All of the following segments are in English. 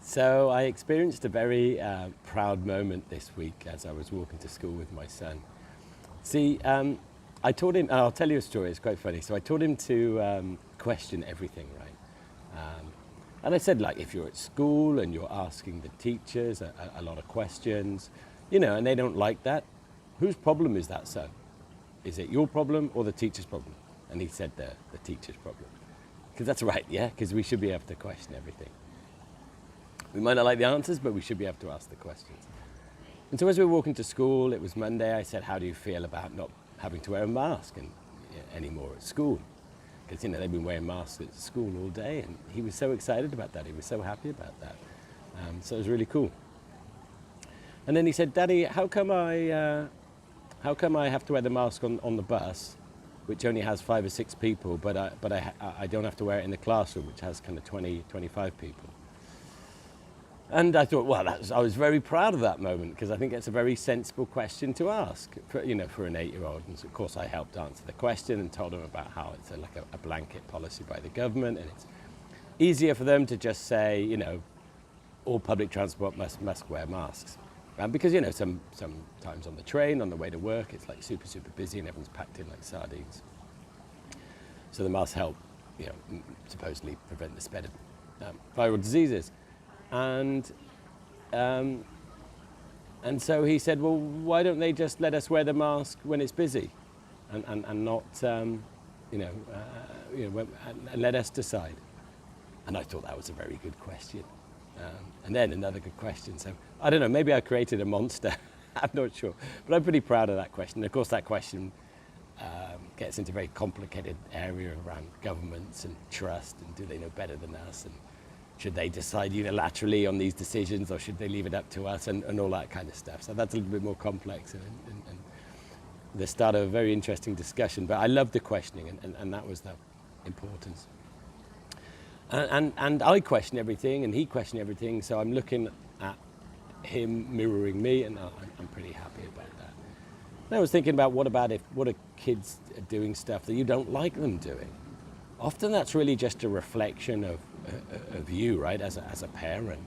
So I experienced a very proud moment this week as I was walking to school with my son. See, I taught him, and I'll tell you a story, it's quite funny. So I taught him to question everything, right? And I said, like, if you're at school and you're asking the teachers a lot of questions, and they don't like that, whose problem is that, son? Is it your problem or the teacher's problem? And he said the teacher's problem. Because that's right, yeah? Because we should be able to question everything. We might not like the answers, but we should be able to ask the questions. And so as we were walking to school, it was Monday, I said, how do you feel about not having to wear a mask anymore at school? Because, they've been wearing masks at school all day, and he was so excited about that. He was so happy about that. So it was really cool. And then he said, Daddy, how come I have to wear the mask on the bus, which only has 5 or 6 people, but I don't have to wear it in the classroom, which has kind of 20, 25 people? And I thought, well, I was very proud of that moment, because I think it's a very sensible question to ask for an 8-year-old. And so, of course, I helped answer the question and told him about how it's like a blanket policy by the government, and it's easier for them to just say, all public transport must wear masks. Because, sometimes on the train, on the way to work, it's like super, super busy and everyone's packed in like sardines. So the masks help, supposedly prevent the spread of viral diseases. And so he said, well, why don't they just let us wear the mask when it's busy and not, and let us decide? And I thought that was a very good question. And then another good question. So I don't know, maybe I created a monster. I'm not sure. But I'm pretty proud of that question. Of course, that question gets into a very complicated area around governments and trust, and do they know better than us? And should they decide unilaterally on these decisions, or should they leave it up to us, and all that kind of stuff. So that's a little bit more complex and the start of a very interesting discussion. But I love the questioning, and that was the importance. And I question everything, and he questioned everything, so I'm looking at him mirroring me, and I'm pretty happy about that. And I was thinking about what if kids are doing stuff that you don't like them doing? Often that's really just a reflection of you, right, as a parent.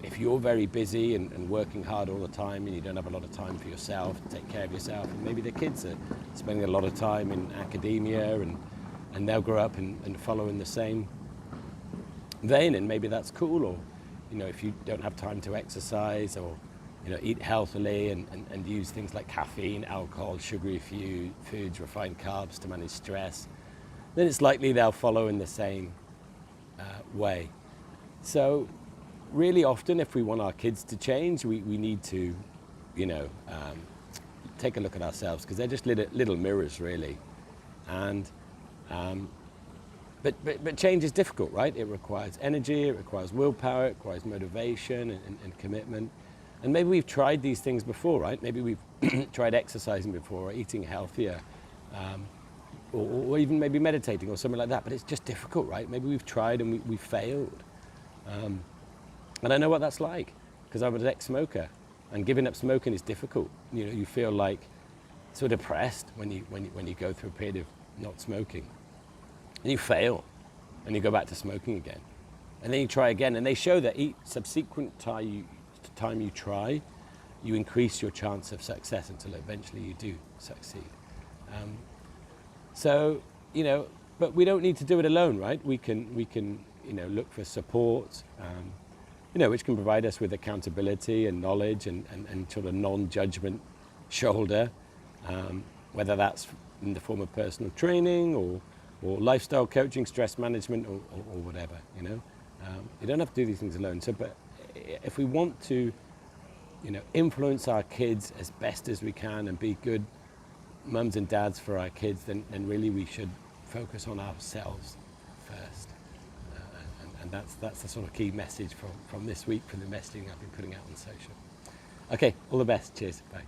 If you're very busy and working hard all the time, and you don't have a lot of time for yourself, to take care of yourself, and maybe the kids are spending a lot of time in academia, and they'll grow up and follow in the same vein, and maybe that's cool. Or if you don't have time to exercise, or eat healthily and use things like caffeine, alcohol, sugary foods, refined carbs to manage stress, then it's likely they'll follow in the same way. So really often, if we want our kids to change, we need to take a look at ourselves, because they're just little mirrors, really. And but change is difficult, right? It requires energy, it requires willpower, it requires motivation and commitment. And maybe we've tried these things before, right? Maybe we've tried exercising before, or eating healthier, or even maybe meditating or something like that, but it's just difficult, right? Maybe we've tried and we failed. And I know what that's like, because I was an ex-smoker, and giving up smoking is difficult. You feel like so depressed when you go through a period of not smoking. And you fail, and you go back to smoking again. And then you try again, and they show that each subsequent time you try, you increase your chance of success until eventually you do succeed. But we don't need to do it alone, right? We can look for support, which can provide us with accountability and knowledge and sort of non-judgment shoulder, whether that's in the form of personal training or lifestyle coaching, stress management, or whatever. You don't have to do these things alone. So, but if we want to, influence our kids as best as we can and be good mums and dads for our kids, then really we should focus on ourselves first. And that's the sort of key message from this week, from the messaging I've been putting out on social. Okay, all the best. Cheers. Bye.